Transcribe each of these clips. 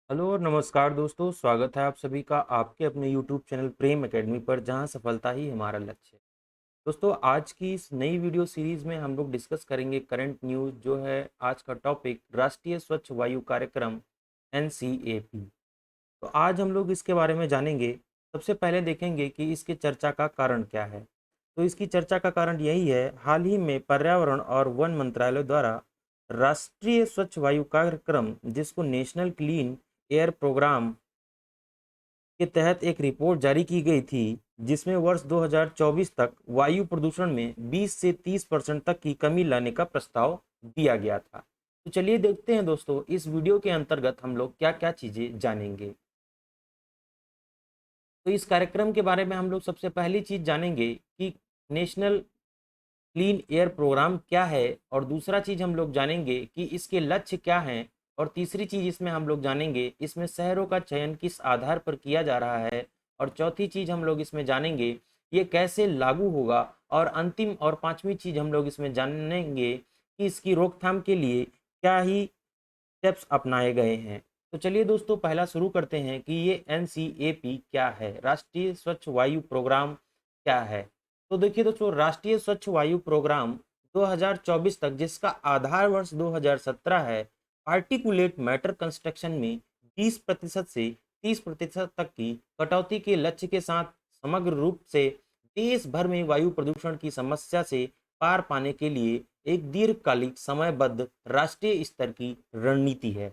Hello और नमस्कार दोस्तों, स्वागत है आप सभी का आपके अपने यूट्यूब चैनल प्रेम एकेडमी पर, जहां सफलता ही हमारा लक्ष्य है। दोस्तों, आज की इस नई वीडियो सीरीज में हम लोग डिस्कस करेंगे करंट न्यूज़। जो है आज का टॉपिक राष्ट्रीय स्वच्छ वायु कार्यक्रम एनसीएपी। तो आज हम लोग इसके बारे में जानेंगे। सबसे पहले देखेंगे कि इसके चर्चा का कारण क्या है। तो इसकी चर्चा का कारण यही है, हाल ही में पर्यावरण और वन मंत्रालय द्वारा राष्ट्रीय स्वच्छ वायु कार्यक्रम, जिसको नेशनल क्लीन एयर प्रोग्राम के तहत एक रिपोर्ट जारी की गई थी, जिसमें वर्ष 2024 तक वायु प्रदूषण में 20 से 30% तक की कमी लाने का प्रस्ताव दिया गया था। तो चलिए देखते हैं दोस्तों, इस वीडियो के अंतर्गत हम लोग क्या क्या चीजें जानेंगे। तो इस कार्यक्रम के बारे में हम लोग सबसे पहली चीज जानेंगे कि नेशनल क्लीन एयर प्रोग्राम क्या है, और दूसरा चीज हम लोग जानेंगे कि इसके लक्ष्य क्या हैं, और तीसरी चीज इसमें हम लोग जानेंगे इसमें शहरों का चयन किस आधार पर किया जा रहा है, और चौथी चीज हम लोग इसमें जानेंगे ये कैसे लागू होगा, और अंतिम और पांचवी चीज हम लोग इसमें जानेंगे कि इसकी रोकथाम के लिए क्या ही स्टेप्स अपनाए गए हैं। तो चलिए दोस्तों, पहला शुरू करते हैं कि ये एनसीएपी क्या है, राष्ट्रीय स्वच्छ वायु प्रोग्राम क्या है। तो देखिए दोस्तों, राष्ट्रीय स्वच्छ वायु प्रोग्राम 2024 तक, जिसका आधार वर्ष 2017 है, पार्टिकुलेट मैटर कंस्ट्रक्शन में 20% से 30% तक की कटौती के लक्ष्य के साथ समग्र रूप से देश भर में वायु प्रदूषण की समस्या से पार पाने के लिए एक दीर्घकालिक समयबद्ध राष्ट्रीय स्तर की रणनीति है।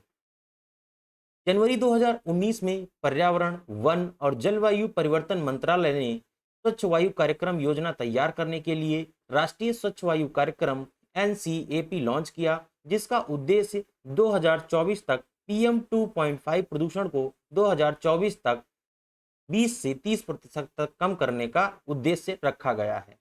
जनवरी 2019 में पर्यावरण, वन और जलवायु परिवर्तन मंत्रालय ने स्वच्छ वायु कार्यक्रम योजना तैयार करने के लिए राष्ट्रीय स्वच्छ वायु कार्यक्रम एनसीएपी लॉन्च किया, जिसका उद्देश्य 2024 तक पीएम 2.5 प्रदूषण को 2024 तक 20 से 30% तक कम करने का उद्देश्य रखा गया है।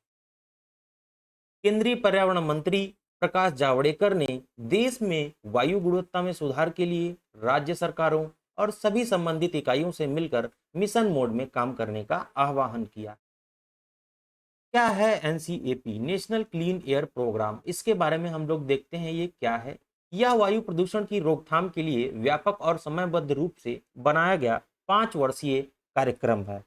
केंद्रीय पर्यावरण मंत्री प्रकाश जावड़ेकर ने देश में वायु गुणवत्ता में सुधार के लिए राज्य सरकारों और सभी संबंधित इकाइयों से मिलकर मिशन मोड में काम करने का आह्वान किया। क्या है NCAP, national clean air programme? इसके बारे में हम लोग देखते हैं ये क्या है। यह वायु प्रदूषण की रोकथाम के लिए व्यापक और समयबद्ध रूप से बनाया गया 5 वर्षीय कार्यक्रम है।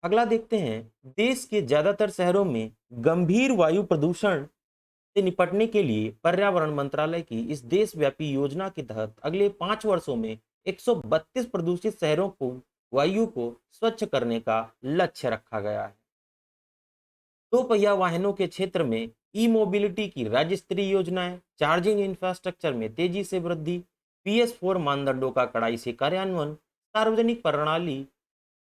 अगला देखते हैं, देश के ज्यादातर शहरों में गंभीर वायु प्रदूषण से निपटने के लिए पर्यावरण मंत्रालय की इस देशव्यापी योजना के तहत अगले 5 वर्षों में 132 प्रदूषित शहरों को वायु को स्वच्छ करने का लक्ष्य रखा गया है। दो पहिया वाहनों के क्षेत्र में ई मोबिलिटी की राज्य स्तरीय योजनाएं, चार्जिंग इंफ्रास्ट्रक्चर में तेजी से वृद्धि, PS4 मानदंडों का कड़ाई से कार्यान्वयन, सार्वजनिक प्रणाली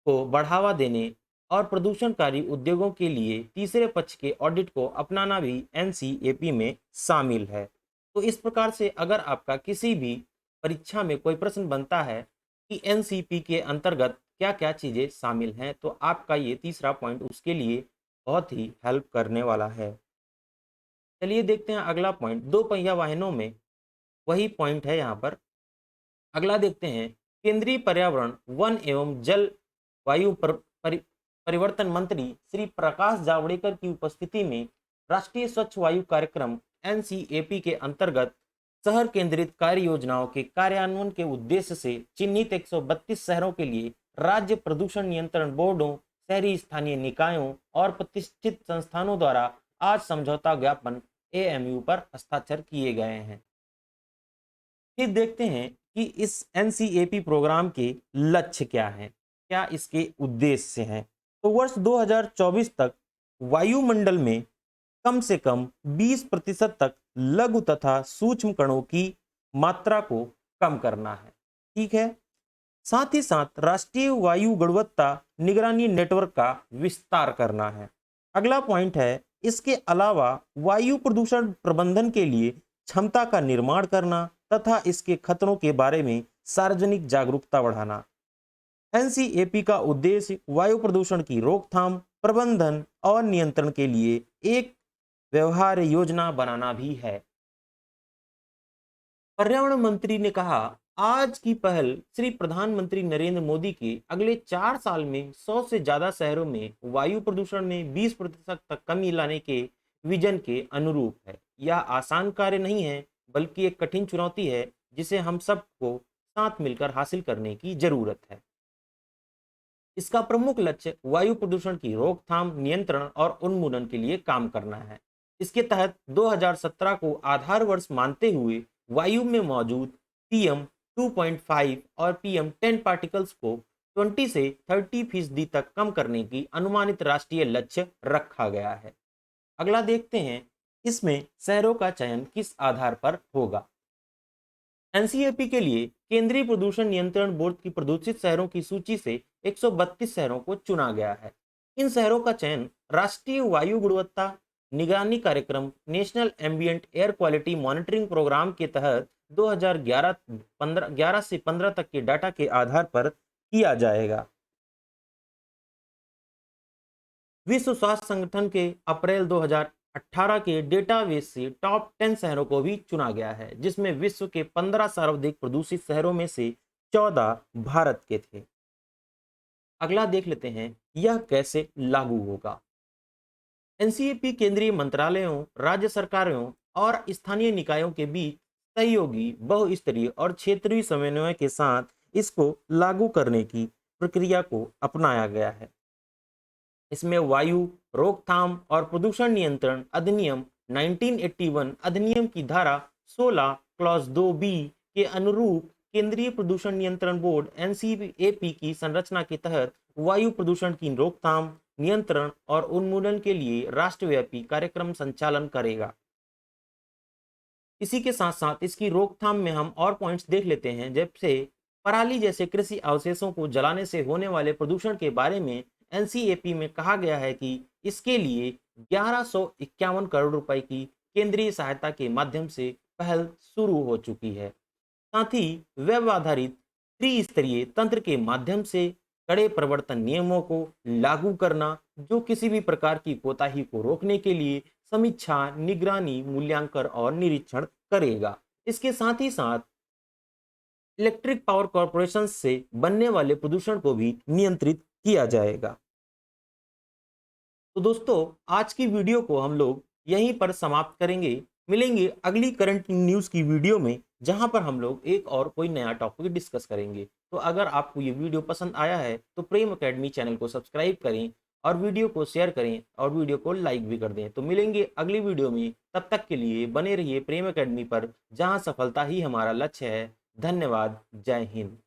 को बढ़ावा देने और प्रदूषणकारी उद्योगों के लिए तीसरे पक्ष के ऑडिट को अपनाना भी एनसीएपी में शामिल है। तो इस प्रकार से अगर आपका किसी भी परीक्षा में कोई प्रश्न बनता है कि एनसीपी के अंतर्गत क्या क्या चीज़ें शामिल हैं, तो आपका ये तीसरा पॉइंट उसके लिए बहुत ही हेल्प करने वाला है। चलिए देखते हैं अगला पॉइंट, दो पहिया वाहनों में वही पॉइंट है यहाँ पर। अगला देखते हैं, केंद्रीय पर्यावरण, वन एवं जल वायु परिवर्तन मंत्री श्री प्रकाश जावड़ेकर की उपस्थिति में राष्ट्रीय स्वच्छ वायु कार्यक्रम एनसीएपी के अंतर्गत शहर केंद्रित कार्य योजनाओं के कार्यान्वयन के उद्देश्य से चिन्हित 132 शहरों के लिए राज्य प्रदूषण नियंत्रण बोर्डों, शहरी स्थानीय निकायों और प्रतिष्ठित संस्थानों द्वारा आज समझौता ज्ञापन एएमयू पर हस्ताक्षर किए गए हैं। फिर देखते हैं कि इस एनसीएपी प्रोग्राम के लक्ष्य क्या हैं, क्या इसके उद्देश्य हैं। तो वर्ष 2024 तक वायुमंडल में कम से कम 20% तक लघु तथा सूक्ष्म कणों की मात्रा को कम करना है। ठीक है। साथ ही साथ राष्ट्रीय वायु गुणवत्ता निगरानी नेटवर्क का विस्तार करना है। अगला पॉइंट है, इसके अलावा वायु प्रदूषण प्रबंधन के लिए क्षमता का निर्माण करना तथा इसके खतरों के बारे में सार्वजनिक जागरूकता बढ़ाना। एनसीएपी का उद्देश्य वायु प्रदूषण की रोकथाम, प्रबंधन और नियंत्रण के लिए एक व्यवहार्य योजना बनाना भी है। पर्यावरण मंत्री ने कहा, आज की पहल श्री प्रधानमंत्री नरेंद्र मोदी के अगले 4 साल में 100 से ज्यादा शहरों में वायु प्रदूषण में 20% तक कमी लाने के विजन के अनुरूप है। यह आसान कार्य नहीं है, बल्कि एक कठिन चुनौती है, जिसे हम सबको साथ मिलकर हासिल करने की जरूरत है। इसका प्रमुख लक्ष्य वायु प्रदूषण की रोकथाम, नियंत्रण और उन्मूलन के लिए काम करना है। इसके तहत 2017 को आधार वर्ष मानते हुए वायु में मौजूद पीएम 2.5 और पीएम 10 पार्टिकल्स को 20 से 30% तक कम करने की अनुमानित राष्ट्रीय लक्ष्य रखा गया है। अगला देखते हैं, इसमें शहरों का चयन किस आधार पर होगा। एनसीएपी के लिए केंद्रीय प्रदूषण नियंत्रण बोर्ड की प्रदूषित शहरों की सूची से 132 शहरों को चुना गया है। इन शहरों का चयन राष्ट्रीय वायु गुणवत्ता निगरानी कार्यक्रम national ambient air quality monitoring programme के तहत 2011 से 15 तक के डाटा के आधार पर किया जाएगा। विश्व स्वास्थ्य संगठन के अप्रैल 2018 के डेटाबेस से टॉप 10 शहरों को भी चुना गया है, जिसमें विश्व के 15 सर्वाधिक प्रदूषित शहरों में से 14 भारत के थे। अगला देख लेते हैं, यह कैसे लागू होगा। एनसीएपी केंद्रीय मंत्रालयों, राज्य सरकारों और स्थानीय निकायों के बीच सहयोगी, बहुस्तरीय और क्षेत्रीय समन्वय के साथ इसको लागू करने की प्रक्रिया को अपनाया गया है। इसमें वायु रोकथाम और प्रदूषण नियंत्रण अधिनियम 1981 अधिनियम की धारा 16 क्लॉज 2B के अनुरूप केंद्रीय प्रदूषण नियंत्रण बोर्ड एनसीएपी की संरचना के तहत वायु प्रदूषण की रोकथाम, नियंत्रण और उन्मूलन के लिए राष्ट्रव्यापी कार्यक्रम संचालन करेगा। इसी के साथ साथ इसकी रोकथाम में हम और पॉइंट्स देख लेते हैं, जैसे पराली जैसे कृषि अवशेषों को जलाने से होने वाले प्रदूषण के बारे में एनसीएपी में कहा गया है कि इसके लिए 1151 करोड़ रुपए की केंद्रीय सहायता के माध्यम से पहल शुरू हो चुकी है। साथ ही वेब आधारित त्रिस्तरीय तंत्र के माध्यम से कड़े प्रवर्तन नियमों को लागू करना, जो किसी भी प्रकार की कोताही को रोकने के लिए समीक्षा, निगरानी, मूल्यांकन और निरीक्षण करेगा। इसके साथ ही साथ इलेक्ट्रिक पावर कॉरपोरेशन से बनने वाले प्रदूषण को भी नियंत्रित किया जाएगा। तो दोस्तों, आज की वीडियो को हम लोग यहीं पर समाप्त करेंगे। मिलेंगे अगली करंट न्यूज़ की वीडियो में, जहां पर हम लोग एक और कोई नया टॉपिक डिस्कस करेंगे। तो अगर आपको ये वीडियो पसंद आया है तो प्रेम एकेडमी चैनल को सब्सक्राइब करें और वीडियो को शेयर करें और वीडियो को लाइक भी कर दें। तो मिलेंगे अगली वीडियो में, तब तक के लिए बने रहिए प्रेम एकेडमी पर, जहां सफलता ही हमारा लक्ष्य है। धन्यवाद। जय हिंद।